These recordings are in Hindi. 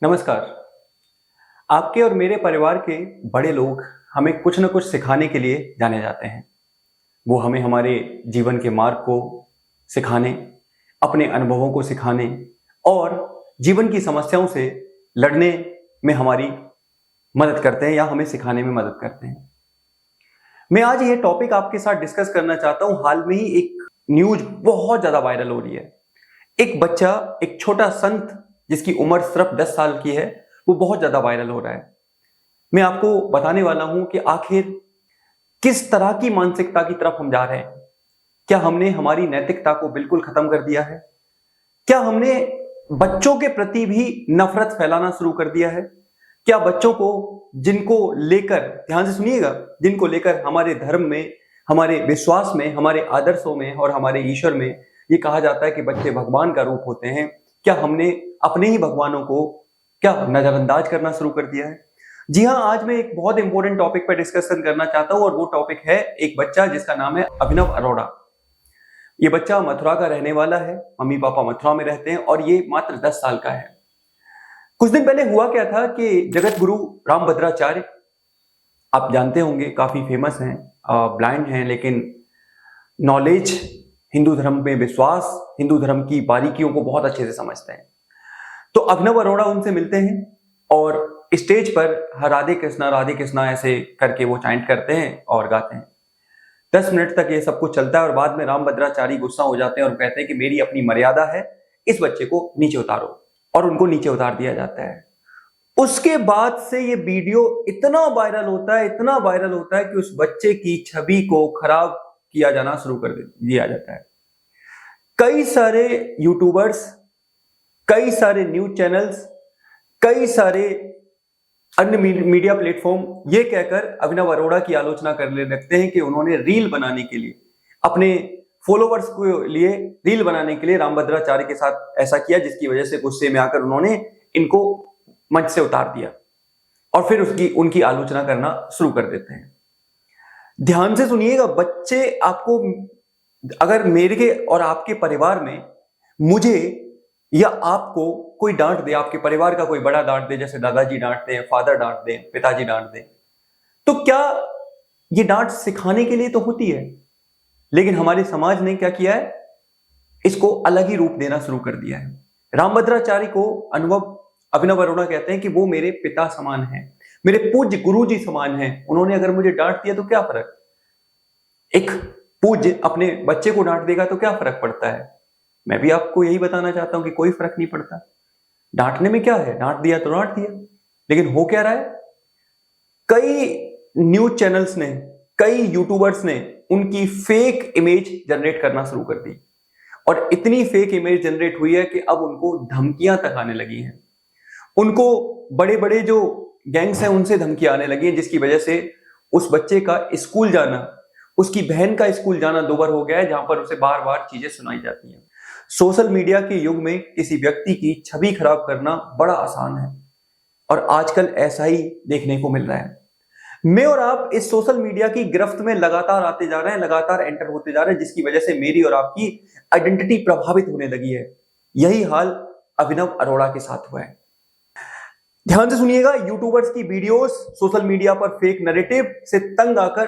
नमस्कार। आपके और मेरे परिवार के बड़े लोग हमें कुछ न कुछ सिखाने के लिए जाने जाते हैं। वो हमें हमारे जीवन के मार्ग को सिखाने, अपने अनुभवों को सिखाने और जीवन की समस्याओं से लड़ने में हमारी मदद करते हैं या हमें सिखाने में मदद करते हैं। मैं आज ये टॉपिक आपके साथ डिस्कस करना चाहता हूँ। हाल में ही एक न्यूज़ बहुत ज़्यादा वायरल हो रही है। एक बच्चा, एक छोटा संत जिसकी उम्र सिर्फ 10 साल की है, वो बहुत ज़्यादा वायरल हो रहा है। मैं आपको बताने वाला हूँ कि आखिर किस तरह की मानसिकता की तरफ हम जा रहे हैं। क्या हमने हमारी नैतिकता को बिल्कुल खत्म कर दिया है? क्या हमने बच्चों के प्रति भी नफरत फैलाना शुरू कर दिया है? क्या बच्चों को, जिनको लेकर, ध्यान से सुनिएगा, जिनको लेकर हमारे धर्म में, हमारे विश्वास में, हमारे आदर्शों में और हमारे ईश्वर में ये कहा जाता है कि बच्चे भगवान का रूप होते हैं, क्या हमने अपने ही भगवानों को क्या नजरअंदाज करना शुरू कर दिया है? जी हाँ, आज मैं एक बहुत इंपॉर्टेंट टॉपिक पर डिस्कशन करना चाहता हूं और वो टॉपिक है एक बच्चा जिसका नाम है अभिनव अरोड़ा। ये बच्चा मथुरा का रहने वाला है, मम्मी पापा मथुरा में रहते हैं और ये मात्र 10 साल का है। कुछ दिन पहले हुआ क्या था कि जगत गुरु रामभद्राचार्य, आप जानते होंगे, काफी फेमस हैं, ब्लाइंड हैं, लेकिन नॉलेज, हिंदू धर्म में विश्वास, हिंदू धर्म की बारीकियों को बहुत अच्छे से समझते हैं। तो अभिनव अरोड़ा उनसे मिलते हैं और स्टेज पर राधे कृष्णा ऐसे करके वो चाइंट करते हैं और गाते हैं। 10 मिनट तक ये सब कुछ चलता है और बाद में रामभद्राचारी गुस्सा हो जाते हैं और कहते हैं कि मेरी अपनी मर्यादा है, इस बच्चे को नीचे उतारो, और उनको नीचे उतार दिया जाता है। उसके बाद से ये वीडियो इतना वायरल होता है, इतना वायरल होता है कि उस बच्चे की छवि को खराब किया जाना शुरू कर दिया जाता है। कई सारे यूट्यूबर्स, कई सारे न्यूज चैनल्स, कई सारे अन्य मीडिया प्लेटफॉर्म ये कहकर अभिनव अरोड़ा की आलोचना करने लगते हैं कि उन्होंने रील बनाने के लिए, अपने फॉलोवर्स के लिए रील बनाने के लिए रामभद्राचार्य के साथ ऐसा किया, जिसकी वजह से गुस्से में आकर उन्होंने इनको मंच से उतार दिया और फिर उनकी आलोचना करना शुरू कर देते हैं। ध्यान से सुनिएगा, बच्चे आपको, अगर मेरे और आपके परिवार में मुझे या आपको कोई डांट दे, आपके परिवार का कोई बड़ा डांट दे, जैसे दादाजी डांट दें, फादर डांट दें, पिताजी डांट दें, तो क्या ये डांट सिखाने के लिए तो होती है, लेकिन हमारे समाज ने क्या किया है, इसको अलग ही रूप देना शुरू कर दिया है। रामभद्राचार्य को अभिनव अरोड़ा कहते हैं कि वो मेरे पिता समान हैं, मेरे पूज्य गुरु जी समान हैं। उन्होंने अगर मुझे डांट दिया तो क्या फर्क, एक पूज्य अपने बच्चे को डांट देगा तो क्या फर्क पड़ता है। मैं भी आपको यही बताना चाहता हूं कि कोई फर्क नहीं पड़ता। डांटने में क्या है, डांट दिया तो डांट दिया, लेकिन हो क्या रहा है, कई न्यूज चैनल्स ने, कई यूट्यूबर्स ने उनकी फेक इमेज जनरेट करना शुरू कर दी और इतनी फेक इमेज जनरेट हुई है कि अब उनको धमकियां तक आने लगी हैं। उनको बड़े बड़े जो गैंग्स हैं उनसे धमकियां आने लगी हैं, जिसकी वजह से उस बच्चे का स्कूल जाना, उसकी बहन का स्कूल जाना दूभर हो गया है, जहां पर उसे बार बार चीजें सुनाई जाती हैं। सोशल मीडिया के युग में किसी व्यक्ति की छवि खराब करना बड़ा आसान है और आजकल ऐसा ही देखने को मिल रहा है। मैं और आप इस सोशल मीडिया की गिरफ्त में लगातार आते जा रहे हैं, लगातार एंटर होते जा रहे हैं, जिसकी वजह से मेरी और आपकी आइडेंटिटी प्रभावित होने लगी है। यही हाल अभिनव अरोड़ा के साथ हुआ है। ध्यान से सुनिएगा, यूट्यूबर्स की वीडियोस, सोशल मीडिया पर फेक नैरेटिव से तंग आकर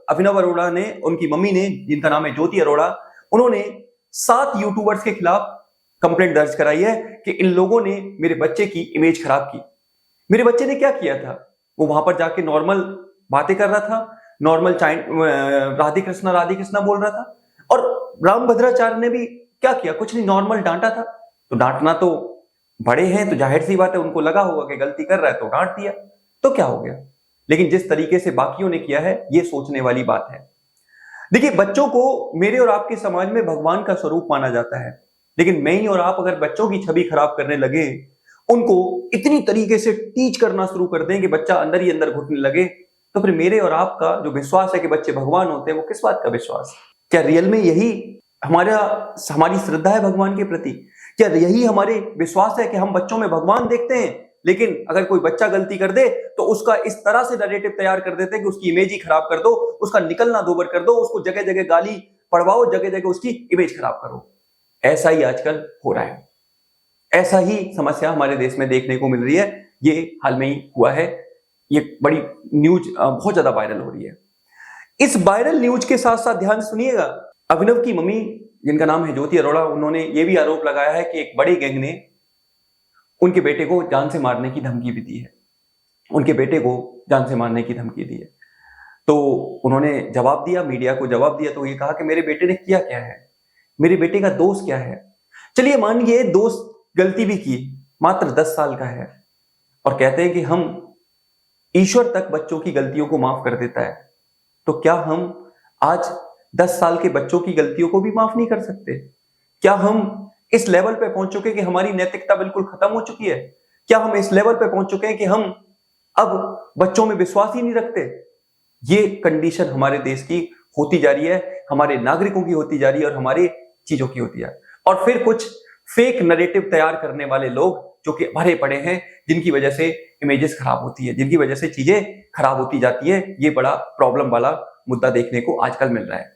अभिनव अरोड़ा ने, उनकी मम्मी ने, जिनका नाम है ज्योति अरोड़ा, उन्होंने 7 यूट्यूबर्स के खिलाफ कंप्लेंट दर्ज कराई है कि इन लोगों ने मेरे बच्चे की इमेज खराब की। मेरे बच्चे ने क्या किया था, वो वहां पर जाके नॉर्मल बातें कर रहा था, नॉर्मल राधे कृष्णा बोल रहा था, और रामभद्राचार्य ने भी क्या किया, कुछ नहीं, नॉर्मल डांटा था। तो डांटना तो बड़े हैं, तो जाहिर सी बात है उनको लगा होगा कि गलती कर रहा है तो डांट दिया, तो क्या हो गया। लेकिन जिस तरीके से बाकियों ने किया है, ये सोचने वाली बात है। देखिए, बच्चों को मेरे और आपके समाज में भगवान का स्वरूप माना जाता है, लेकिन मैं ही और आप अगर बच्चों की छवि खराब करने लगे, उनको इतनी तरीके से टीच करना शुरू कर दें कि बच्चा अंदर ही अंदर घुटने लगे, तो फिर मेरे और आपका जो विश्वास है कि बच्चे भगवान होते हैं, वो किस बात का विश्वास? क्या रियल में यही हमारी श्रद्धा है भगवान के प्रति? क्या यही हमारे विश्वास है कि हम बच्चों में भगवान देखते हैं, लेकिन अगर कोई बच्चा गलती कर दे तो उसका इस तरह से नैरेटिव तैयार कर देते हैं कि उसकी इमेज ही खराब कर दो, उसका निकलना दोबर कर दो, उसको जगह जगह गाली पढ़वाओ, जगह जगह उसकी इमेज खराब करो। ऐसा ही आजकल हो रहा है। ऐसा ही समस्या हमारे देश में देखने को मिल रही है। ये हाल में ही हुआ है। ये बड़ी न्यूज बहुत ज्यादा वायरल हो रही है। इस वायरल न्यूज के साथ साथ ध्यान से सुनिएगा, अभिनव की मम्मी जिनका नाम है ज्योति अरोड़ा, उन्होंने ये भी आरोप लगाया है कि एक बड़े गैंग ने उनके बेटे को जान से मारने की धमकी भी दी है। उनके बेटे को जान से मारने की धमकी दी है। तो उन्होंने जवाब दिया, मीडिया को जवाब दिया, तो ये कहा कि मेरे बेटे ने किया क्या है, मेरे बेटे का दोष क्या है। चलिए मान लिए दोस्त गलती भी की, मात्र 10 साल का है, और कहते हैं कि हम ईश्वर तक बच्चों की गलतियों को माफ कर देता है। तो क्या हम आज 10 साल के बच्चों की गलतियों को भी माफ नहीं कर सकते? क्या हम इस लेवल पे पहुंच चुके कि हमारी नैतिकता बिल्कुल खत्म हो चुकी है? क्या हम इस लेवल पे पहुंच चुके हैं कि हम अब बच्चों में विश्वास ही नहीं रखते? ये कंडीशन हमारे देश की होती जा रही है, हमारे नागरिकों की होती जा रही है और हमारे चीजों की होती है। और फिर कुछ फेक नैरेटिव तैयार करने वाले लोग जो कि भरे पड़े हैं, जिनकी वजह से इमेजेस खराब होती है, जिनकी वजह से चीजें खराब होती जाती है। ये बड़ा प्रॉब्लम वाला मुद्दा देखने को आजकल मिल रहा है।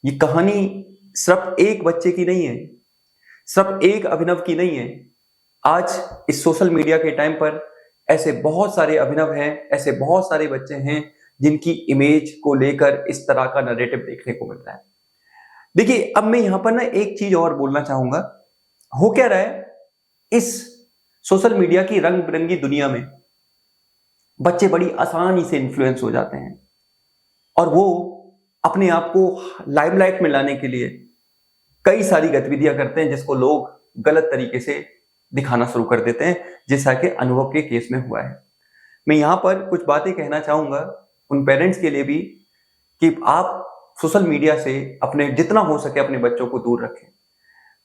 ये कहानी सिर्फ एक बच्चे की नहीं है, सिर्फ एक अभिनव की नहीं है। आज इस सोशल मीडिया के टाइम पर ऐसे बहुत सारे अभिनव हैं, ऐसे बहुत सारे बच्चे हैं जिनकी इमेज को लेकर इस तरह का नैरेटिव देखने को मिल रहा है। देखिए, अब मैं यहां पर ना एक चीज और बोलना चाहूंगा। हो क्या रहा है, इस सोशल मीडिया की रंग बिरंगी दुनिया में बच्चे बड़ी आसानी से इन्फ्लुएंस हो जाते हैं और वो अपने आप को लाइमलाइट में लाने के लिए कई सारी गतिविधियां करते हैं, जिसको लोग गलत तरीके से दिखाना शुरू कर देते हैं, जैसा कि अनुभव के केस में हुआ है। मैं यहां पर कुछ बातें कहना चाहूंगा उन पेरेंट्स के लिए भी कि आप सोशल मीडिया से अपने जितना हो सके अपने बच्चों को दूर रखें।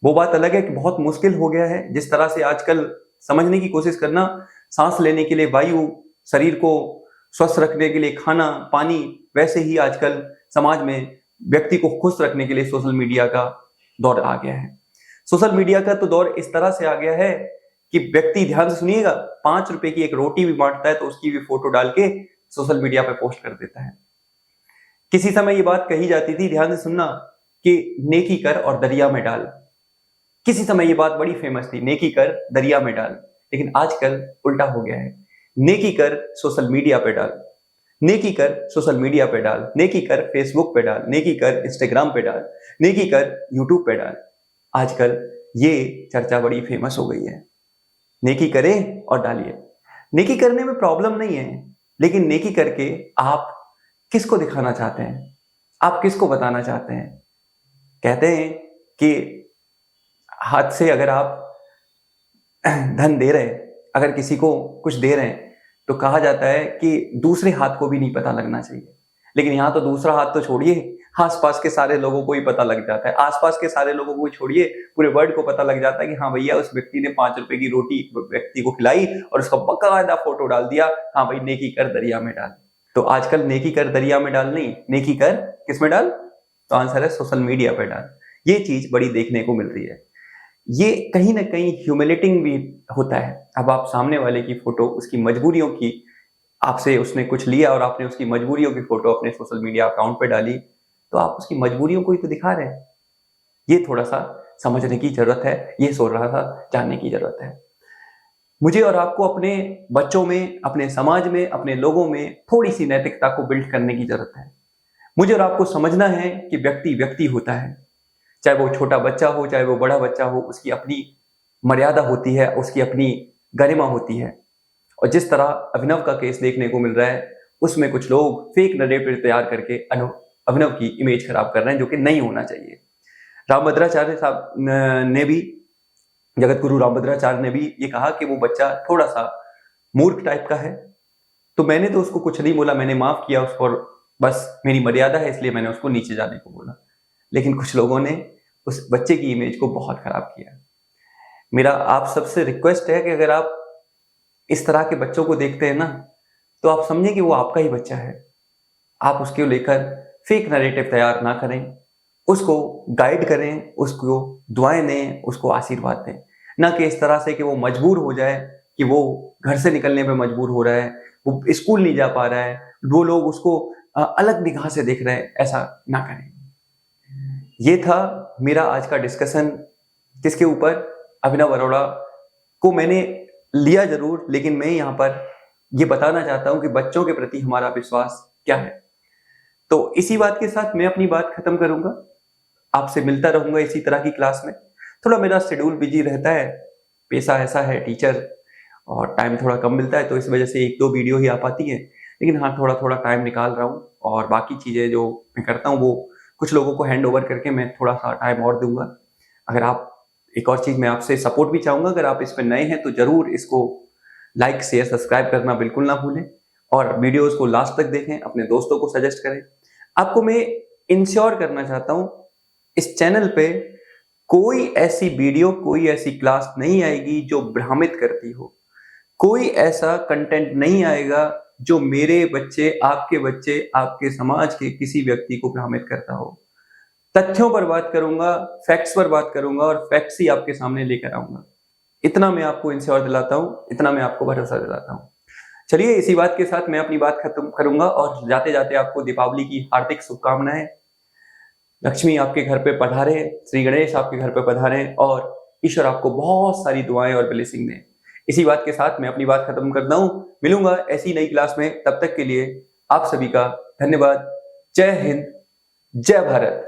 वो बात अलग है कि बहुत मुश्किल हो गया है, जिस तरह से आजकल समझने की कोशिश करना, सांस लेने के लिए वायु, शरीर को स्वस्थ रखने के लिए खाना पानी, वैसे ही आजकल समाज में व्यक्ति को खुश रखने के लिए सोशल मीडिया का दौर आ गया है। सोशल मीडिया का तो दौर इस तरह से आ गया है कि व्यक्ति, ध्यान से सुनिएगा, 5 रुपए की एक रोटी भी बांटता है तो उसकी भी फोटो डाल के सोशल मीडिया पे पोस्ट कर देता है। किसी समय ये बात कही जाती थी, ध्यान से सुनना, कि नेकी कर और दरिया में डाल। किसी समय ये बात बड़ी फेमस थी, नेकी कर दरिया में डाल। लेकिन आजकल उल्टा हो गया है, नेकी कर सोशल मीडिया पे डाल, नेकी कर सोशल मीडिया पे डाल, नेकी कर फेसबुक पे डाल, नेकी कर इंस्टाग्राम पे डाल, नेकी कर यूट्यूब पे डाल। आजकल ये चर्चा बड़ी फेमस हो गई है, नेकी करें और डालिए। नेकी करने में प्रॉब्लम नहीं है, लेकिन नेकी करके आप किसको दिखाना चाहते हैं, आप किसको बताना चाहते हैं? कहते हैं कि हाथ से अगर आप धन दे रहे हैं, अगर किसी को कुछ दे रहे हैं, तो कहा जाता है कि दूसरे हाथ को भी नहीं पता लगना चाहिए। लेकिन यहाँ तो दूसरा हाथ तो छोड़िए, आसपास के सारे लोगों को ही पता लग जाता है। आसपास के सारे लोगों को छोड़िए, पूरे वर्ल्ड को पता लग जाता है कि हाँ भैया, उस व्यक्ति ने 5 रुपए की रोटी व्यक्ति को खिलाई और उसका बकायदा फोटो डाल दिया, हाँ भाई नेकी कर दरिया में डाल। तो आजकल नेकी कर दरिया में डाल नहीं, नेकी कर किस में डाल? तो आंसर है सोशल मीडिया पे डाल। ये चीज बड़ी देखने को मिल रही है। ये कहीं ना कहीं ह्यूमिलेटिंग भी होता है। अब आप सामने वाले की फोटो, उसकी मजबूरियों की, आपसे उसने कुछ लिया और आपने उसकी मजबूरियों की फोटो अपने सोशल मीडिया अकाउंट पे डाली, तो आप उसकी मजबूरियों को ही तो दिखा रहे हैं। ये थोड़ा सा समझने की जरूरत है, ये सोच रहा था जानने की जरूरत है। मुझे और आपको अपने बच्चों में, अपने समाज में, अपने लोगों में थोड़ी सी नैतिकता को बिल्ड करने की जरूरत है। मुझे और आपको समझना है कि व्यक्ति व्यक्ति होता है, चाहे वो छोटा बच्चा हो, चाहे वो बड़ा बच्चा हो, उसकी अपनी मर्यादा होती है, उसकी अपनी गरिमा होती है। और जिस तरह अभिनव का केस देखने को मिल रहा है, उसमें कुछ लोग फेक नैरेटिव तैयार करके अभिनव की इमेज खराब कर रहे हैं, जो कि नहीं होना चाहिए। रामभद्राचार्य साहब ने भी, जगत गुरु रामभद्राचार्य ने भी ये कहा कि वो बच्चा थोड़ा सा मूर्ख टाइप का है। तो मैंने तो उसको कुछ नहीं बोला, मैंने माफ किया उसको, और बस मेरी मर्यादा है इसलिए मैंने उसको नीचे जाने को बोला। लेकिन कुछ लोगों ने उस बच्चे की इमेज को बहुत खराब किया। मेरा आप सबसे रिक्वेस्ट है कि अगर आप इस तरह के बच्चों को देखते हैं ना, तो आप समझें कि वो आपका ही बच्चा है। आप उसके लेकर फेक नैरेटिव तैयार ना करें, उसको गाइड करें, उसको दुआएं दें, उसको आशीर्वाद दें। ना कि इस तरह से कि वो मजबूर हो जाए, कि वो घर से निकलने पे मजबूर हो रहा है, वो स्कूल नहीं जा पा रहा है, वो लोग उसको अलग निगाह से देख रहे हैं। ऐसा ना करें। ये था मेरा आज का डिस्कशन, किसके ऊपर? अभिनव अरोड़ा को मैंने लिया जरूर, लेकिन मैं यहाँ पर ये बताना चाहता हूँ कि बच्चों के प्रति हमारा विश्वास क्या है। तो इसी बात के साथ मैं अपनी बात खत्म करूंगा। आपसे मिलता रहूंगा इसी तरह की क्लास में। थोड़ा मेरा शेड्यूल बिजी रहता है, पेशा ऐसा है टीचर, और टाइम थोड़ा कम मिलता है, तो इस वजह से 1-2 वीडियो ही आ पाती है। लेकिन हाँ, थोड़ा थोड़ा टाइम निकाल रहा हूँ, और बाकी चीज़ें जो मैं करता हूँ वो कुछ लोगों को हैंड ओवर करके मैं थोड़ा सा टाइम और दूंगा। अगर आप, एक और चीज़ मैं आपसे सपोर्ट भी चाहूँगा, अगर आप इस पर नए हैं तो ज़रूर इसको लाइक शेयर सब्सक्राइब करना बिल्कुल ना भूलें, और वीडियोज़ को लास्ट तक देखें, अपने दोस्तों को सजेस्ट करें। आपको मैं इंश्योर करना चाहता हूँ, इस चैनल पे कोई ऐसी वीडियो, कोई ऐसी क्लास नहीं आएगी जो भ्रमित करती हो। कोई ऐसा कंटेंट नहीं आएगा जो मेरे बच्चे, आपके समाज के किसी व्यक्ति को भ्रमित करता हो। तथ्यों पर बात करूंगा, फैक्ट्स पर बात करूंगा, और फैक्ट्स ही आपके सामने लेकर आऊंगा। इतना मैं आपको इंश्योर दिलाता हूं, इतना मैं आपको भरोसा दिलाता हूं। चलिए, इसी बात के साथ मैं अपनी बात खत्म करूंगा, और जाते जाते आपको दीपावली की हार्दिक शुभकामनाएं। लक्ष्मी आपके घर पे पधारे, श्री गणेश आपके घर पे पधारे, और ईश्वर आपको बहुत सारी दुआएं और ब्लेसिंग दें। इसी बात के साथ मैं अपनी बात खत्म करता हूं। मिलूंगा ऐसी नई क्लास में, तब तक के लिए आप सभी का धन्यवाद। जय हिंद, जय भारत।